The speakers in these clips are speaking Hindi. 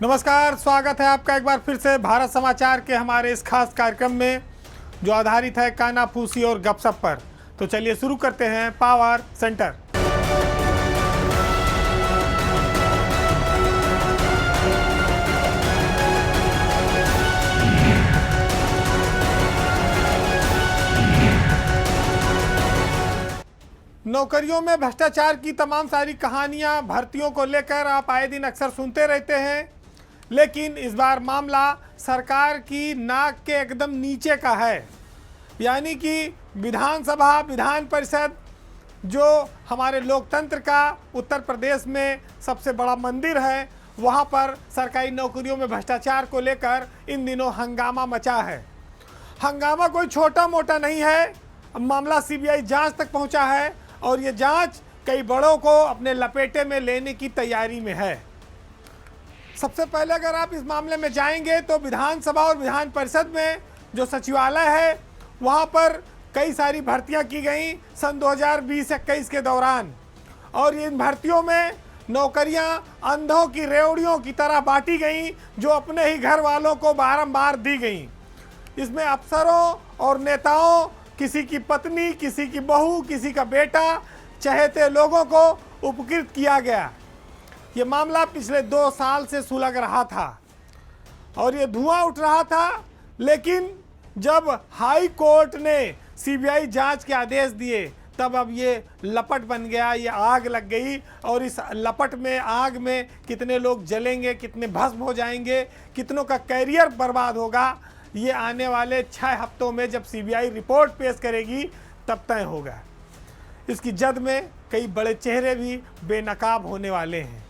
नमस्कार, स्वागत है आपका एक बार फिर से भारत समाचार के हमारे इस खास कार्यक्रम में जो आधारित है कानाफूसी और गपशप पर। तो चलिए शुरू करते हैं पावर सेंटर। नौकरियों में भ्रष्टाचार की तमाम सारी कहानियां, भर्तियों को लेकर आप आए दिन अक्सर सुनते रहते हैं, लेकिन इस बार मामला सरकार की नाक के एकदम नीचे का है। यानी कि विधानसभा, विधान परिषद जो हमारे लोकतंत्र का उत्तर प्रदेश में सबसे बड़ा मंदिर है, वहां पर सरकारी नौकरियों में भ्रष्टाचार को लेकर इन दिनों हंगामा मचा है। हंगामा कोई छोटा मोटा नहीं है, मामला सीबीआई जांच तक पहुंचा है और ये जांच कई बड़ों को अपने लपेटे में लेने की तैयारी में है। सबसे पहले अगर आप इस मामले में जाएंगे तो विधानसभा और विधान परिषद में जो सचिवालय है वहां पर कई सारी भर्तियां की गई सन 2020-21 के दौरान, और इन भर्तियों में नौकरियां अंधों की रेवड़ियों की तरह बांटी गई जो अपने ही घर वालों को बारंबार दी गई। इसमें अफसरों और नेताओं, किसी की पत्नी, किसी की बहू, किसी का बेटा, चहेते लोगों को उपकृत किया गया। ये मामला पिछले 2 साल से सुलग रहा था और ये धुआं उठ रहा था, लेकिन जब हाई कोर्ट ने सीबीआई जांच के आदेश दिए तब अब ये लपट बन गया, ये आग लग गई। और इस लपट में, आग में कितने लोग जलेंगे, कितने भस्म हो जाएंगे, कितनों का कैरियर बर्बाद होगा, ये आने वाले 6 हफ्तों में जब सीबीआई रिपोर्ट पेश करेगी तब तय होगा। इसकी जद में कई बड़े चेहरे भी बेनकाब होने वाले हैं।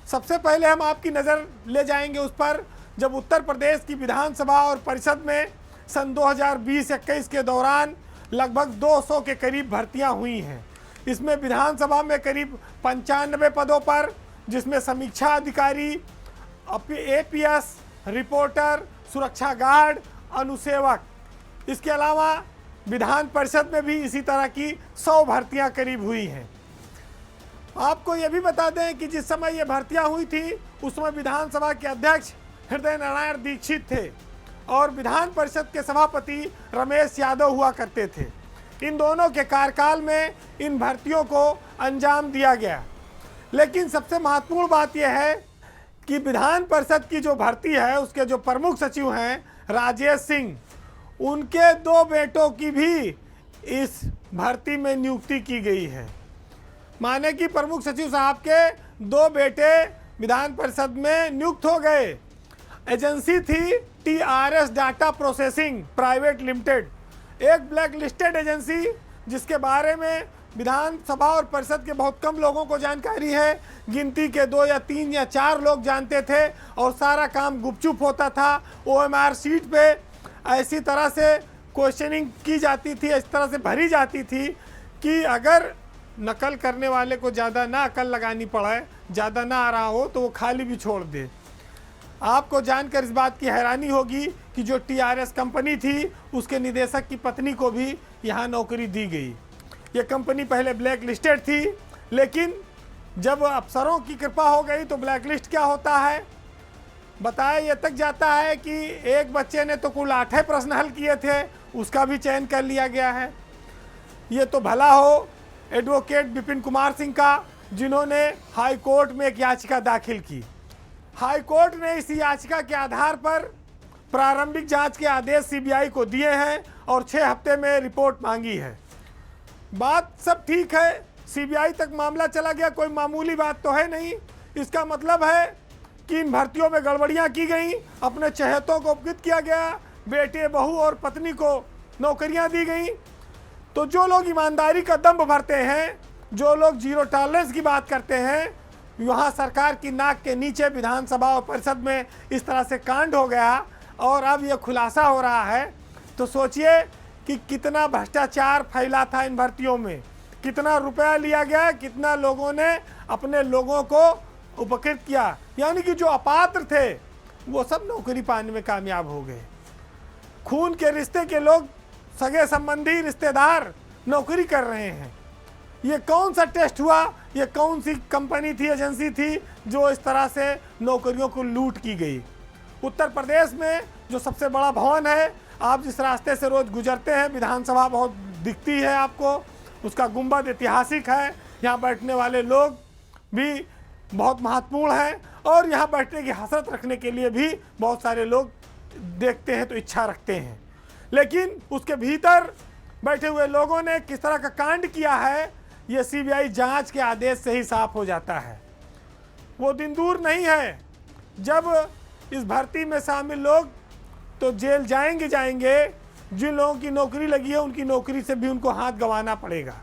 सबसे पहले हम आपकी नज़र ले जाएंगे उस पर जब उत्तर प्रदेश की विधानसभा और परिषद में सन 2020-21 के दौरान लगभग 200 के करीब भर्तियां हुई हैं। इसमें विधानसभा में करीब 95 पदों पर, जिसमें समीक्षा अधिकारी, एपीएस, रिपोर्टर, सुरक्षा गार्ड, अनुसेवक, इसके अलावा विधान परिषद में भी इसी तरह की 100 भर्तियां करीब हुई हैं। आपको ये भी बता दें कि जिस समय ये भर्तियां हुई थी उस समय विधानसभा के अध्यक्ष हृदय नारायण दीक्षित थे और विधान परिषद के सभापति रमेश यादव हुआ करते थे। इन दोनों के कार्यकाल में इन भर्तियों को अंजाम दिया गया। लेकिन सबसे महत्वपूर्ण बात यह है कि विधान परिषद की जो भर्ती है उसके जो प्रमुख सचिव हैं राजेश सिंह, उनके 2 बेटों की भी इस भर्ती में नियुक्ति की गई है। माने कि प्रमुख सचिव साहब के 2 बेटे विधान परिषद में नियुक्त हो गए। एजेंसी थी TRS data processing private limited, एक ब्लैक लिस्टेड एजेंसी जिसके बारे में विधानसभा और परिषद के बहुत कम लोगों को जानकारी है। गिनती के 2 या 3 या 4 लोग जानते थे और सारा काम गुपचुप होता था। ओएमआर सीट पे ऐसी तरह से क्वेश्चनिंग की जाती थी, इस तरह से भरी जाती थी कि अगर नकल करने वाले को ज़्यादा ना अकल लगानी पड़े, ज़्यादा ना आ रहा हो तो वो खाली भी छोड़ दे। आपको जानकर इस बात की हैरानी होगी कि जो टीआरएस कंपनी थी उसके निदेशक की पत्नी को भी यहाँ नौकरी दी गई। ये कंपनी पहले ब्लैक लिस्टेड थी, लेकिन जब अफसरों की कृपा हो गई तो ब्लैक लिस्ट क्या होता है बताया ये तक जाता है कि एक बच्चे ने तो कुल 8 प्रश्न हल किए थे, उसका भी चयन कर लिया गया है। ये तो भला हो एडवोकेट विपिन कुमार सिंह का, जिन्होंने हाई कोर्ट में एक याचिका दाखिल की। हाई कोर्ट ने इस याचिका के आधार पर प्रारंभिक जांच के आदेश सीबीआई को दिए हैं और 6 हफ्ते में रिपोर्ट मांगी है। बात सब ठीक है, सीबीआई तक मामला चला गया, कोई मामूली बात तो है नहीं। इसका मतलब है कि इन भर्तियों में गड़बड़ियां की गई, अपने चहेतों को उपकृत किया गया, बेटे, बहू और पत्नी को नौकरियां दी गई। तो जो लोग ईमानदारी का दंभ भरते हैं, जो लोग जीरो टॉलरेंस की बात करते हैं, वहाँ सरकार की नाक के नीचे विधानसभा और परिषद में इस तरह से कांड हो गया और अब ये खुलासा हो रहा है। तो सोचिए कि कितना भ्रष्टाचार फैला था इन भर्तियों में, कितना रुपया लिया गया, कितना लोगों ने अपने लोगों को उपकृत किया। यानी कि जो अपात्र थे वो सब नौकरी पाने में कामयाब हो गए। खून के रिश्ते के लोग, सगे संबंधी, रिश्तेदार नौकरी कर रहे हैं। ये कौन सा टेस्ट हुआ ये कौन सी कंपनी थी, एजेंसी थी जो इस तरह से नौकरियों को लूट की गई। उत्तर प्रदेश में जो सबसे बड़ा भवन है, आप जिस रास्ते से रोज गुजरते हैं, विधानसभा बहुत दिखती है आपको, उसका गुंबद ऐतिहासिक है, यहाँ बैठने वाले लोग भी बहुत महत्वपूर्ण हैं और यहाँ बैठने की हसरत रखने के लिए भी बहुत सारे लोग देखते हैं तो इच्छा रखते हैं। लेकिन उसके भीतर बैठे हुए लोगों ने किस तरह का कांड किया है, ये सीबीआई जांच के आदेश से ही साफ हो जाता है। वो दिन दूर नहीं है जब इस भर्ती में शामिल लोग तो जेल जाएंगे। जिन लोगों की नौकरी लगी है उनकी नौकरी से भी उनको हाथ गंवाना पड़ेगा।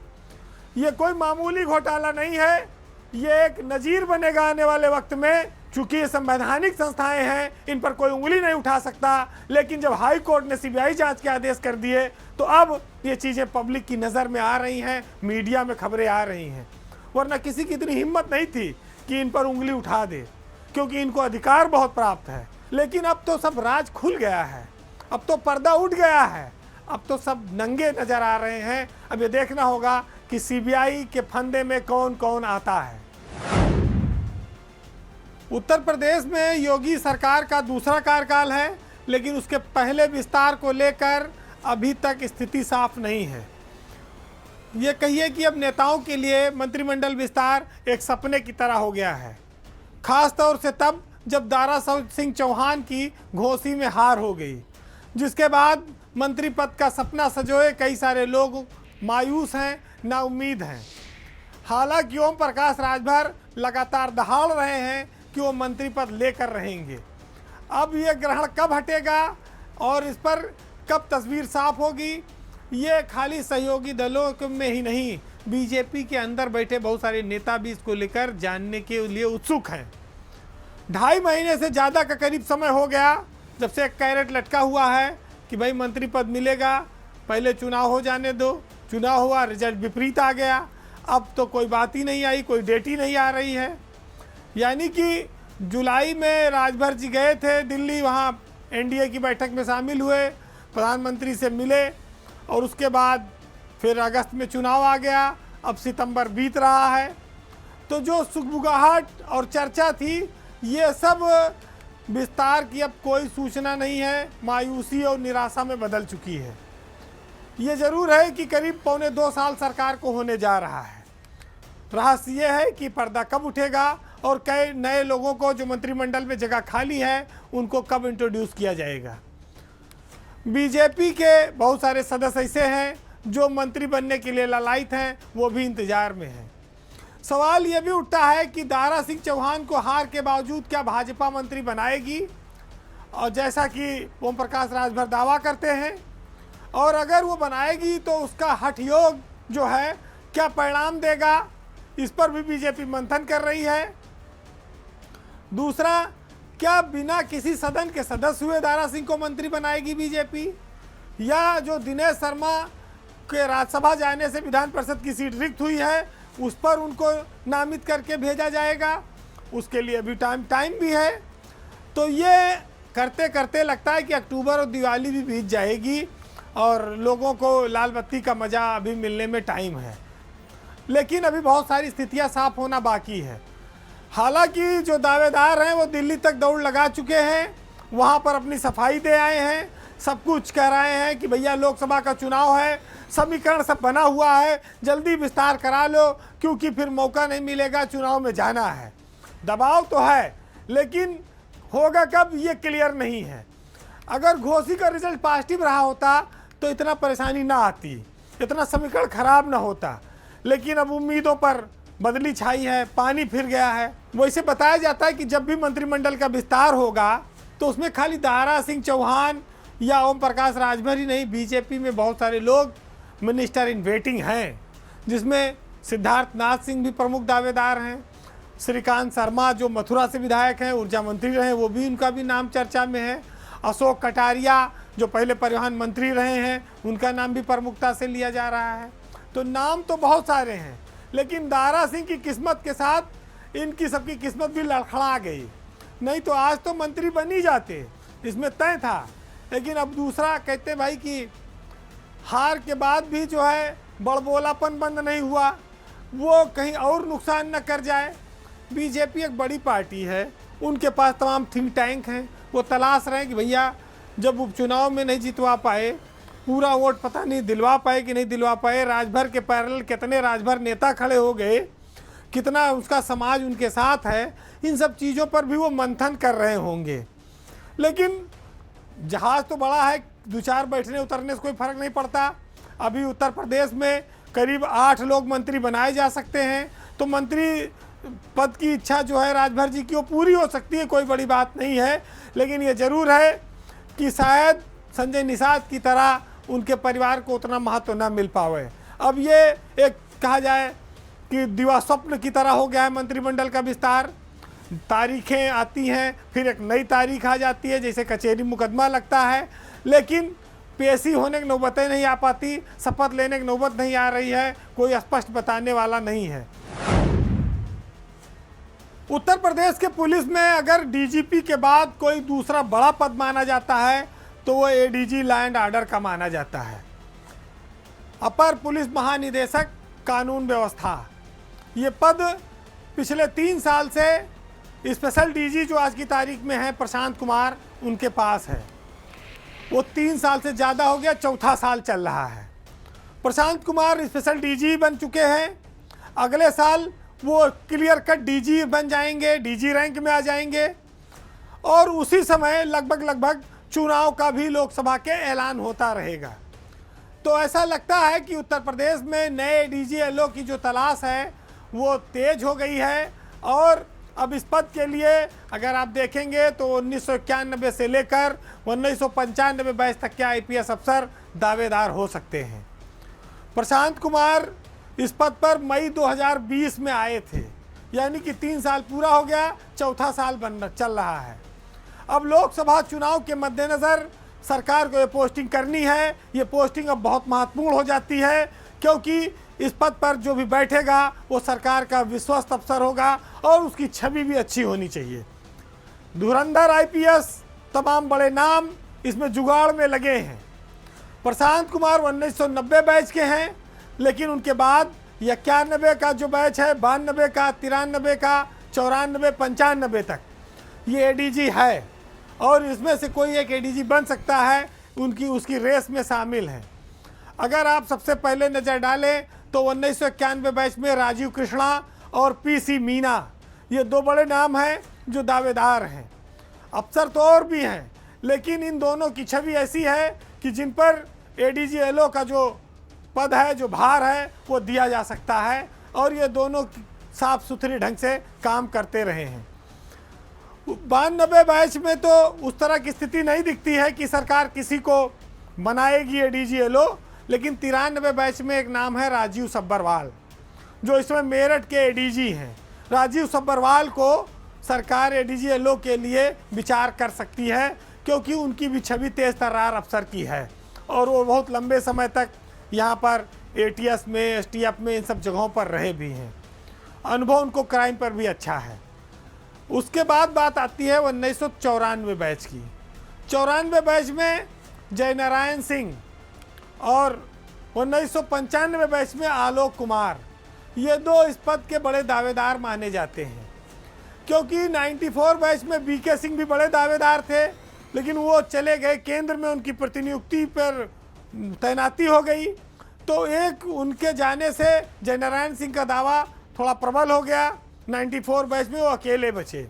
ये कोई मामूली घोटाला नहीं है, ये एक नजीर बनेगा आने वाले वक्त में। चूंकि ये संवैधानिक संस्थाएं हैं, इन पर कोई उंगली नहीं उठा सकता, लेकिन जब हाई कोर्ट ने सीबीआई जांच के आदेश कर दिए तो अब ये चीज़ें पब्लिक की नज़र में आ रही हैं, मीडिया में खबरें आ रही हैं। वरना किसी की इतनी हिम्मत नहीं थी कि इन पर उंगली उठा दे, क्योंकि इनको अधिकार बहुत प्राप्त है। लेकिन अब तो सब राज खुल गया है, अब तो पर्दा उठ गया है, अब तो सब नंगे नजर आ रहे हैं। अब ये देखना होगा कि सीबीआई के फंदे में कौन कौन आता है। उत्तर प्रदेश में योगी सरकार का दूसरा कार्यकाल है, लेकिन उसके पहले विस्तार को लेकर अभी तक स्थिति साफ नहीं है। ये कहिए कि अब नेताओं के लिए मंत्रिमंडल विस्तार एक सपने की तरह हो गया है, खास तौर से तब जब दारा सिंह चौहान की घोसी में हार हो गई, जिसके बाद मंत्री पद का सपना सजोए कई सारे लोग मायूस हैं, नाउम्मीद हैं। हालांकि ओम प्रकाश राजभर लगातार दहाड़ रहे हैं कि वो मंत्री पद लेकर रहेंगे। अब ये ग्रहण कब हटेगा और इस पर कब तस्वीर साफ होगी, ये खाली सहयोगी दलों में ही नहीं, बीजेपी के अंदर बैठे बहुत सारे नेता भी इसको लेकर जानने के लिए उत्सुक हैं। 2.5 महीने से ज़्यादा का करीब समय हो गया जब से एक कैरेट लटका हुआ है कि भाई मंत्री पद मिलेगा, पहले चुनाव हो जाने दो। चुनाव हुआ, रिजल्ट विपरीत आ गया, अब तो कोई बात ही नहीं आई, कोई डेट ही नहीं आ रही है। यानी कि जुलाई में राजभर जी गए थे दिल्ली, वहाँ एनडीए की बैठक में शामिल हुए, प्रधानमंत्री से मिले और उसके बाद फिर अगस्त में चुनाव आ गया, अब सितंबर बीत रहा है। तो जो सुगबुगाहट और चर्चा थी, ये सब विस्तार की अब कोई सूचना नहीं है, मायूसी और निराशा में बदल चुकी है। ये ज़रूर है कि करीब 1.25 साल सरकार को होने जा रहा है। रहस्य ये है कि पर्दा कब उठेगा और कई नए लोगों को जो मंत्रिमंडल में जगह खाली है उनको कब इंट्रोड्यूस किया जाएगा। बीजेपी के बहुत सारे सदस्य ऐसे हैं जो मंत्री बनने के लिए लालायित हैं, वो भी इंतजार में हैं। सवाल ये भी उठता है कि दारा सिंह चौहान को हार के बावजूद क्या भाजपा मंत्री बनाएगी, और जैसा कि ओम प्रकाश राजभर दावा करते हैं, और अगर वो बनाएगी तो उसका हठ योग जो है क्या परिणाम देगा, इस पर भी बीजेपी मंथन कर रही है। दूसरा, क्या बिना किसी सदन के सदस्य हुए दारा सिंह को मंत्री बनाएगी बीजेपी, या जो दिनेश शर्मा के राज्यसभा जाने से विधान परिषद की सीट रिक्त हुई है उस पर उनको नामित करके भेजा जाएगा। उसके लिए भी टाइम भी है। तो ये करते करते लगता है कि अक्टूबर और दिवाली भी बीत जाएगी और लोगों को लाल बत्ती का मज़ा अभी मिलने में टाइम है। लेकिन अभी बहुत सारी स्थितियां साफ होना बाकी है। हालांकि जो दावेदार हैं वो दिल्ली तक दौड़ लगा चुके हैं, वहां पर अपनी सफाई दे आए हैं, सब कुछ कह रहे हैं कि भैया लोकसभा का चुनाव है, समीकरण सब बना हुआ है, जल्दी विस्तार करा लो क्योंकि फिर मौका नहीं मिलेगा, चुनाव में जाना है। दबाव तो है, लेकिन होगा कब ये क्लियर नहीं है। अगर घोसी का रिजल्ट पॉजिटिव रहा होता तो इतना परेशानी ना आती, इतना समीकरण खराब ना होता। लेकिन अब उम्मीदों पर बदली छाई है, पानी फिर गया है। वैसे बताया जाता है कि जब भी मंत्रिमंडल का विस्तार होगा तो उसमें खाली दारा सिंह चौहान या ओम प्रकाश राजभर ही नहीं, बीजेपी में बहुत सारे लोग मिनिस्टर इन वेटिंग हैं, जिसमें सिद्धार्थ नाथ सिंह भी प्रमुख दावेदार हैं। श्रीकांत शर्मा जो मथुरा से विधायक हैं, ऊर्जा मंत्री रहे, वो भी, उनका भी नाम चर्चा में है। अशोक कटारिया जो पहले परिवहन मंत्री रहे हैं, उनका नाम भी प्रमुखता से लिया जा रहा है। तो नाम तो बहुत सारे हैं, लेकिन दारा सिंह की किस्मत के साथ इनकी सबकी किस्मत भी लड़खड़ा गई। नहीं तो आज तो मंत्री बन ही जाते, इसमें तय था। लेकिन अब दूसरा कहते भाई कि हार के बाद भी जो है बड़बोलापन बंद नहीं हुआ। वो कहीं और नुकसान न कर जाए। बीजेपी एक बड़ी पार्टी है, उनके पास तमाम थिंक टैंक हैं, वो तलाश रहे हैं कि भैया जब उपचुनाव में नहीं जितवा पाए, पूरा वोट पता नहीं दिलवा पाए कि नहीं दिलवा पाए, राजभर के पैरेलल कितने राजभर नेता खड़े हो गए, कितना उसका समाज उनके साथ है, इन सब चीज़ों पर भी वो मंथन कर रहे होंगे। लेकिन जहाज़ तो बड़ा है, 2-4 बैठने उतरने से कोई फ़र्क नहीं पड़ता। अभी उत्तर प्रदेश में करीब 8 लोग मंत्री बनाए जा सकते हैं, तो मंत्री पद की इच्छा जो है राजभर जी की वो पूरी हो सकती है, कोई बड़ी बात नहीं है। लेकिन ये ज़रूर है कि शायद संजय निषाद की तरह उनके परिवार को उतना महत्व न मिल पावे। अब ये एक कहा जाए कि दिवा स्वप्न की तरह हो गया है मंत्रिमंडल का विस्तार। तारीखें आती हैं, फिर एक नई तारीख आ जाती है, जैसे कचहरी मुकदमा लगता है, लेकिन पेशी होने की नौबतें नहीं आ पाती, शपथ लेने की नौबत नहीं आ रही है, कोई स्पष्ट बताने वाला नहीं है। उत्तर प्रदेश के पुलिस में अगर डीजीपी के बाद कोई दूसरा बड़ा पद माना जाता है तो वो एडीजी लॉ एंड ऑर्डर का माना जाता है। अपर पुलिस महानिदेशक कानून व्यवस्था, ये पद पिछले 3 साल से स्पेशल डीजी जो आज की तारीख में है प्रशांत कुमार, उनके पास है। वो 3 साल से ज़्यादा हो गया, 4था साल चल रहा है। प्रशांत कुमार स्पेशल डीजी बन चुके हैं। अगले साल वो क्लियर कट डीजी बन जाएंगे, डीजी रैंक में आ जाएंगे, और उसी समय लगभग चुनाव का भी लोकसभा के ऐलान होता रहेगा। तो ऐसा लगता है कि उत्तर प्रदेश में नए डीजीएलओ की जो तलाश है वो तेज हो गई है, और अब इस पद के लिए अगर आप देखेंगे तो 1991 से लेकर 1995 बैच तक के आईपीएस अफसर दावेदार हो सकते हैं। प्रशांत कुमार इस पद पर मई 2020 में आए थे, यानी कि 3 साल पूरा हो गया, 4था साल चल रहा है। अब लोकसभा चुनाव के मद्देनज़र सरकार को ये पोस्टिंग करनी है। ये पोस्टिंग अब बहुत महत्वपूर्ण हो जाती है, क्योंकि इस पद पर जो भी बैठेगा वो सरकार का विश्वस्त अफसर होगा और उसकी छवि भी अच्छी होनी चाहिए। धुरंधर आईपीएस, तमाम बड़े नाम इसमें जुगाड़ में लगे हैं। प्रशांत कुमार 1990 बैच के हैं, लेकिन उनके बाद 91 का जो बैच है, 92 का, 93 का, 94, 95 तक ये एडीजी है, और इसमें से कोई एक एडीजी बन सकता है, उनकी उसकी रेस में शामिल है। अगर आप सबसे पहले नज़र डालें तो 1991 बैच में राजीव कृष्णा और पीसी मीना, ये 2 बड़े नाम हैं जो दावेदार हैं। अफसर तो और भी हैं, लेकिन इन दोनों की छवि ऐसी है कि जिन पर एडीजीएलओ का जो पद है, जो भार है, वो दिया जा सकता है, और ये दोनों साफ सुथरे ढंग से काम करते रहे हैं। 92 बैच में तो उस तरह की स्थिति नहीं दिखती है कि सरकार किसी को बनाएगी एडीजीएलओ, लेकिन 93 बैच में एक नाम है राजीव सब्बरवाल, जो इसमें मेरठ के एडीजी हैं। राजीव सब्बरवाल को सरकार एडीजीएलओ के लिए विचार कर सकती है, क्योंकि उनकी भी छवि तेज तर्रार अफसर की है, और वो बहुत लंबे समय तक यहाँ पर एटीएस में, एसटीएफ में, इन सब जगहों पर रहे भी हैं। अनुभव उनको क्राइम पर भी अच्छा है। उसके बाद बात आती है 1994 बैच की। 94 बैच में जयनारायण सिंह और 1995 बैच में आलोक कुमार, ये 2 इस पद के बड़े दावेदार माने जाते हैं, क्योंकि 94 बैच में बीके सिंह भी बड़े दावेदार थे, लेकिन वो चले गए, केंद्र में उनकी प्रतिनियुक्ति पर तैनाती हो गई, तो एक उनके जाने से जयनारायण सिंह का दावा थोड़ा प्रबल हो गया। 94 बैच में वो अकेले बचे।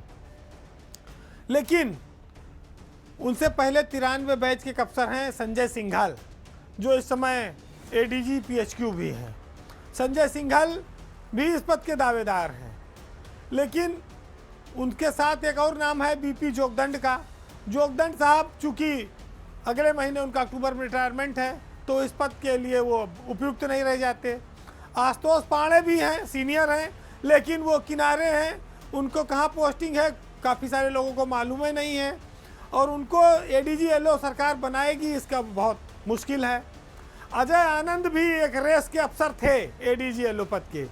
लेकिन उनसे पहले 93 बैच के अफसर हैं संजय सिंघल, जो इस समय एडीजी पीएचक्यू भी हैं। संजय सिंघल भी इस पद के दावेदार हैं, लेकिन उनके साथ एक और नाम है बीपी जोगदंड का। जोगदंड साहब चूँकि अगले महीने उनका अक्टूबर में रिटायरमेंट है, तो इस पद के लिए वो उपयुक्त नहीं रह जाते। आशुतोष पांडे भी हैं, सीनियर हैं, लेकिन वो किनारे हैं, उनको कहाँ पोस्टिंग है काफ़ी सारे लोगों को मालूम ही नहीं है, और उनको एडीजीएलओ सरकार बनाएगी इसका बहुत मुश्किल है। अजय आनंद भी एक रेस के अफसर थे एडीजीएलओ पद के,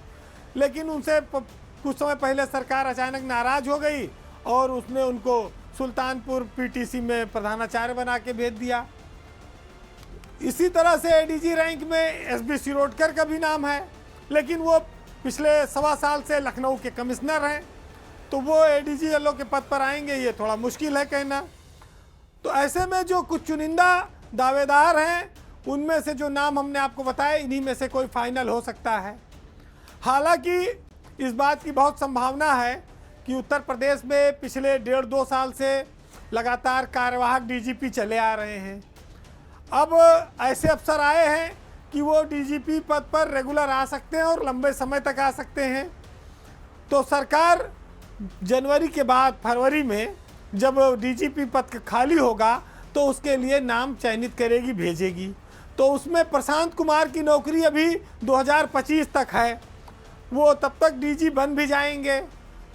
लेकिन उनसे कुछ समय पहले सरकार अचानक नाराज़ हो गई और उसने उनको सुल्तानपुर पीटीसी में प्रधानाचार्य बना के भेज दिया। इसी तरह से एडीजी रैंक में एसबी शिरोडकर का भी नाम है, लेकिन वो पिछले सवा साल से लखनऊ के कमिश्नर हैं, तो वो एडीजी एलओ के पद पर आएंगे, ये थोड़ा मुश्किल है कहना। तो ऐसे में जो कुछ चुनिंदा दावेदार हैं, उनमें से जो नाम हमने आपको बताए, इन्हीं में से कोई फाइनल हो सकता है। हालांकि इस बात की बहुत संभावना है कि उत्तर प्रदेश में पिछले 1.5-2 साल से लगातार कार्यवाहक डीजीपी चले आ रहे हैं। अब ऐसे अफसर आए हैं कि वो डीजीपी पद पर रेगुलर आ सकते हैं और लंबे समय तक आ सकते हैं। तो सरकार जनवरी के बाद फरवरी में जब डीजीपी पद खाली होगा तो उसके लिए नाम चयनित करेगी, भेजेगी। तो उसमें प्रशांत कुमार की नौकरी अभी 2025 तक है, वो तब तक डीजी बन भी जाएंगे,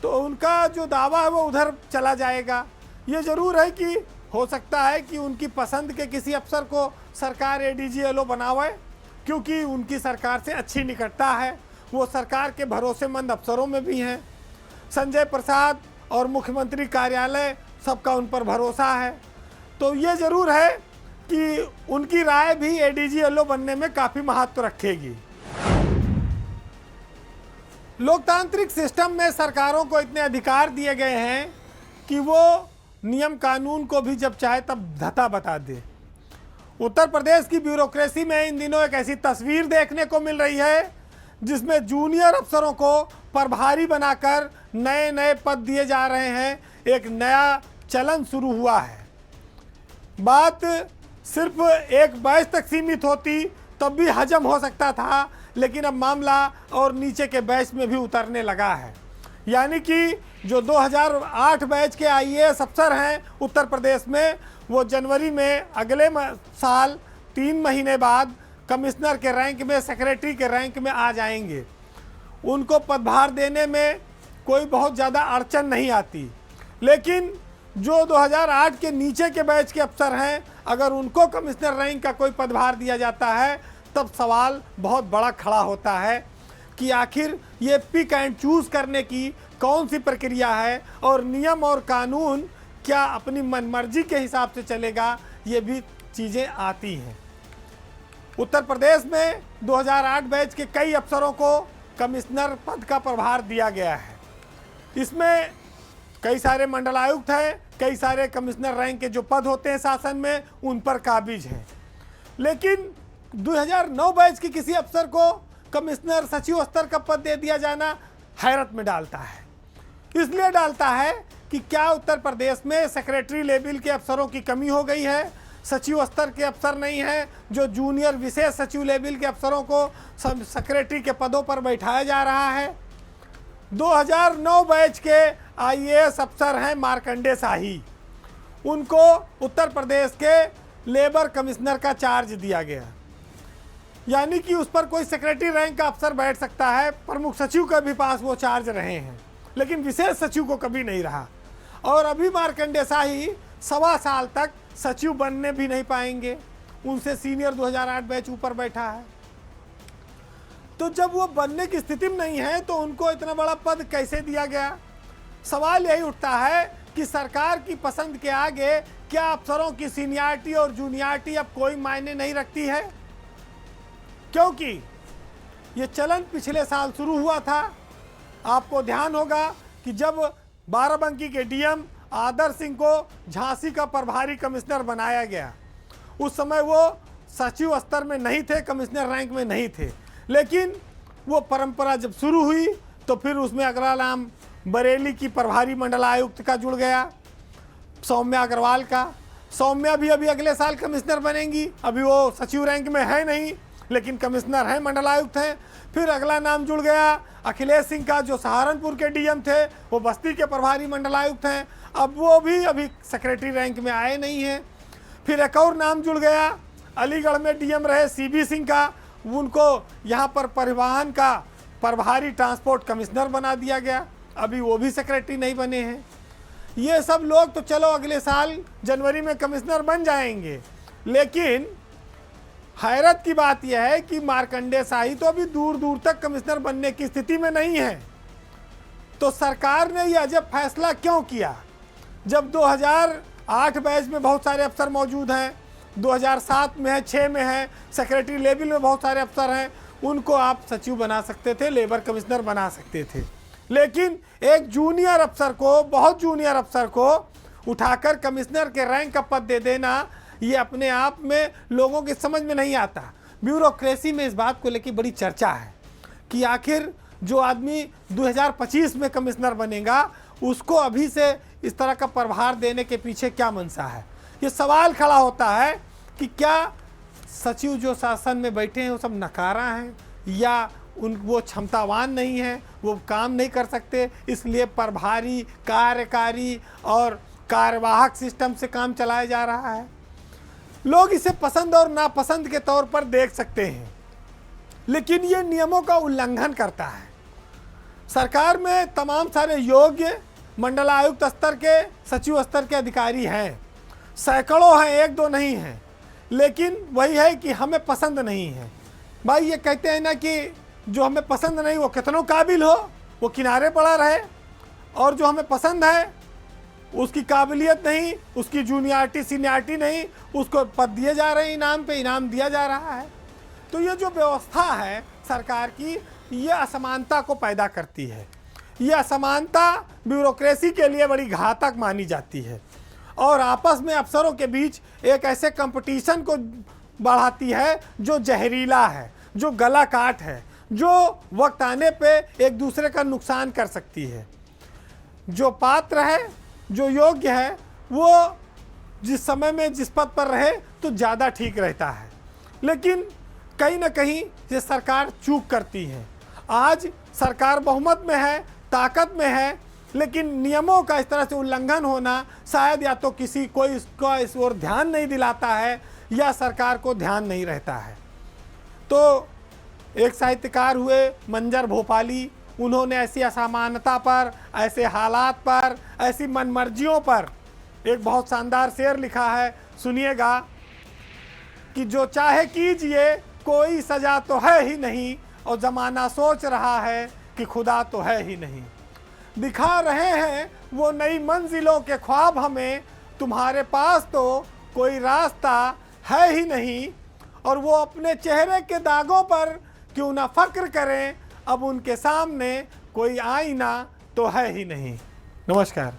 तो उनका जो दावा है वो उधर चला जाएगा। ये ज़रूर है कि हो सकता है कि उनकी पसंद के किसी अफसर को सरकार एडीजी एलओ बनावे, क्योंकि उनकी सरकार से अच्छी निकटता है, वो सरकार के भरोसेमंद अफसरों में भी हैं। संजय प्रसाद और मुख्यमंत्री कार्यालय सबका उन पर भरोसा है। तो ये ज़रूर है कि उनकी राय भी एडीजी एलओ बनने में काफ़ी महत्व रखेगी। लोकतांत्रिक सिस्टम में सरकारों को इतने अधिकार दिए गए हैं कि वो नियम कानून को भी जब चाहे तब धता बता दे। उत्तर प्रदेश की ब्यूरोक्रेसी में इन दिनों एक ऐसी तस्वीर देखने को मिल रही है जिसमें जूनियर अफसरों को प्रभारी बनाकर नए नए पद दिए जा रहे हैं। एक नया चलन शुरू हुआ है। बात सिर्फ एक बैच तक सीमित होती तब भी हजम हो सकता था, लेकिन अब मामला और नीचे के बैच में भी उतरने लगा है। यानी कि जो 2008 बैच के आईएएस अफसर हैं उत्तर प्रदेश में, वो जनवरी में अगले साल 3 महीने बाद कमिश्नर के रैंक में, सेक्रेटरी के रैंक में आ जाएंगे। उनको पदभार देने में कोई बहुत ज़्यादा अड़चन नहीं आती। लेकिन जो 2008 के नीचे के बैच के अफसर हैं, अगर उनको कमिश्नर रैंक का कोई पदभार दिया जाता है तब सवाल बहुत बड़ा खड़ा होता है कि आखिर ये पिक एंड चूज़ करने की कौन सी प्रक्रिया है और नियम और कानून क्या अपनी मनमर्जी के हिसाब से चलेगा, ये भी चीज़ें आती हैं। उत्तर प्रदेश में 2008 बैच के कई अफसरों को कमिश्नर पद का प्रभार दिया गया है। इसमें कई सारे मंडलायुक्त हैं, कई सारे कमिश्नर रैंक के जो पद होते हैं शासन में, उन पर काबिज हैं। लेकिन 2009 बैच के किसी अफसर को कमिश्नर सचिव स्तर का पद दे दिया जाना हैरत में डालता है। इसलिए डालता है कि क्या उत्तर प्रदेश में सेक्रेटरी लेवल के अफसरों की कमी हो गई है, सचिव स्तर के अफसर नहीं हैं, जो जूनियर विशेष सचिव लेवल के अफसरों को सेक्रेटरी के पदों पर बैठाया जा रहा है। 2009 बैच के आईएएस अफसर हैं मार्कंडे शाही, उनको उत्तर प्रदेश के लेबर कमिश्नर का चार्ज दिया गया। यानी कि उस पर कोई सेक्रेटरी रैंक का अफसर बैठ सकता है, प्रमुख सचिव के भी पास वो चार्ज रहे हैं, लेकिन विशेष सचिव को कभी नहीं रहा। और अभी मार्कंडे शाही 1.25 साल तक सचिव बनने भी नहीं पाएंगे, उनसे सीनियर 2008 बैच ऊपर बैठा है। तो जब वो बनने की स्थिति में नहीं है तो उनको इतना बड़ा पद कैसे दिया गया? सवाल यही उठता है कि सरकार की पसंद के आगे क्या अफसरों की सीनियरिटी और जूनियरिटी अब कोई मायने नहीं रखती है? क्योंकि ये चलन पिछले साल शुरू हुआ था। आपको ध्यान होगा कि जब बाराबंकी के डीएम आदर सिंह को झांसी का प्रभारी कमिश्नर बनाया गया, उस समय वो सचिव स्तर में नहीं थे, कमिश्नर रैंक में नहीं थे। लेकिन वो परंपरा जब शुरू हुई तो फिर उसमें अगला नाम बरेली की प्रभारी मंडलायुक्त का जुड़ गया, सौम्या अग्रवाल का। सौम्या भी अभी अगले साल कमिश्नर बनेंगी, अभी वो सचिव रैंक में है नहीं, लेकिन कमिश्नर हैं, मंडलायुक्त हैं। फिर अगला नाम जुड़ गया अखिलेश सिंह का, जो सहारनपुर के डीएम थे, वो बस्ती के प्रभारी मंडलायुक्त हैं, अब वो भी अभी सेक्रेटरी रैंक में आए नहीं हैं। फिर एक और नाम जुड़ गया, अलीगढ़ में डीएम रहे सीबी सिंह का, उनको यहाँ पर परिवहन का प्रभारी ट्रांसपोर्ट कमिश्नर बना दिया गया, अभी वो भी सेक्रेटरी नहीं बने हैं। ये सब लोग तो चलो अगले साल जनवरी में कमिश्नर बन जाएंगे, लेकिन हैरत की बात यह है कि मार्कंडे शाही तो अभी दूर दूर तक कमिश्नर बनने की स्थिति में नहीं है। तो सरकार ने यह अजब फैसला क्यों किया? जब 2008 बैच में बहुत सारे अफसर मौजूद हैं, 2007 में है, 6 में है, सेक्रेटरी लेवल में बहुत सारे अफसर हैं, उनको आप सचिव बना सकते थे, लेबर कमिश्नर बना सकते थे। लेकिन एक जूनियर अफसर को, बहुत जूनियर अफसर को उठाकर कमिश्नर के रैंक का पद दे देना, ये अपने आप में लोगों की समझ में नहीं आता। ब्यूरोक्रेसी में इस बात को लेकर बड़ी चर्चा है कि आखिर जो आदमी 2025 में कमिश्नर बनेगा उसको अभी से इस तरह का प्रभार देने के पीछे क्या मंशा है। ये सवाल खड़ा होता है कि क्या सचिव जो शासन में बैठे हैं वो सब नकारा हैं, या वो क्षमतावान नहीं है, वो काम नहीं कर सकते, इसलिए प्रभारी, कार्यकारी और कार्यवाहक सिस्टम से काम चलाया जा रहा है। लोग इसे पसंद और नापसंद के तौर पर देख सकते हैं, लेकिन ये नियमों का उल्लंघन करता है। सरकार में तमाम सारे योग्य मंडलायुक्त स्तर के, सचिव स्तर के अधिकारी हैं, सैकड़ों हैं, एक दो नहीं हैं, लेकिन वही है कि हमें पसंद नहीं है। भाई ये कहते हैं ना कि जो हमें पसंद नहीं वो कितनों काबिल हो वो किनारे पड़ा रहे, और जो हमें पसंद है उसकी काबिलियत नहीं, उसकी जूनियरिटी सीनियरिटी नहीं, उसको पद दिए जा रहे हैं, इनाम पे इनाम दिया जा रहा है। तो ये जो व्यवस्था है सरकार की, ये असमानता को पैदा करती है। ये असमानता ब्यूरोक्रेसी के लिए बड़ी घातक मानी जाती है और आपस में अफसरों के बीच एक ऐसे कंपटीशन को बढ़ाती है जो जहरीला है, जो गला काट है, जो वक्त आने पे एक दूसरे का नुकसान कर सकती है। जो पात्र है, जो योग्य है, वो जिस समय में जिस पद पर रहे तो ज़्यादा ठीक रहता है, लेकिन कहीं ना कहीं ये सरकार चूक करती है। आज सरकार बहुमत में है, ताकत में है, लेकिन नियमों का इस तरह से उल्लंघन होना शायद या तो कोई इसको इस ओर ध्यान नहीं दिलाता है या सरकार को ध्यान नहीं रहता है। तो एक साहित्यकार हुए मंजर भोपाली, उन्होंने ऐसी असमानता पर, ऐसे हालात पर, ऐसी मनमर्जियों पर एक बहुत शानदार शेर लिखा है, सुनिएगा कि जो चाहे कीजिए कोई सजा तो है ही नहीं, और ज़माना सोच रहा है कि खुदा तो है ही नहीं। दिखा रहे हैं वो नई मंजिलों के ख्वाब हमें, तुम्हारे पास तो कोई रास्ता है ही नहीं, और वो अपने चेहरे के दागों पर क्यों ना फक्र करें, अब उनके सामने कोई आईना तो है ही नहीं। नमस्कार।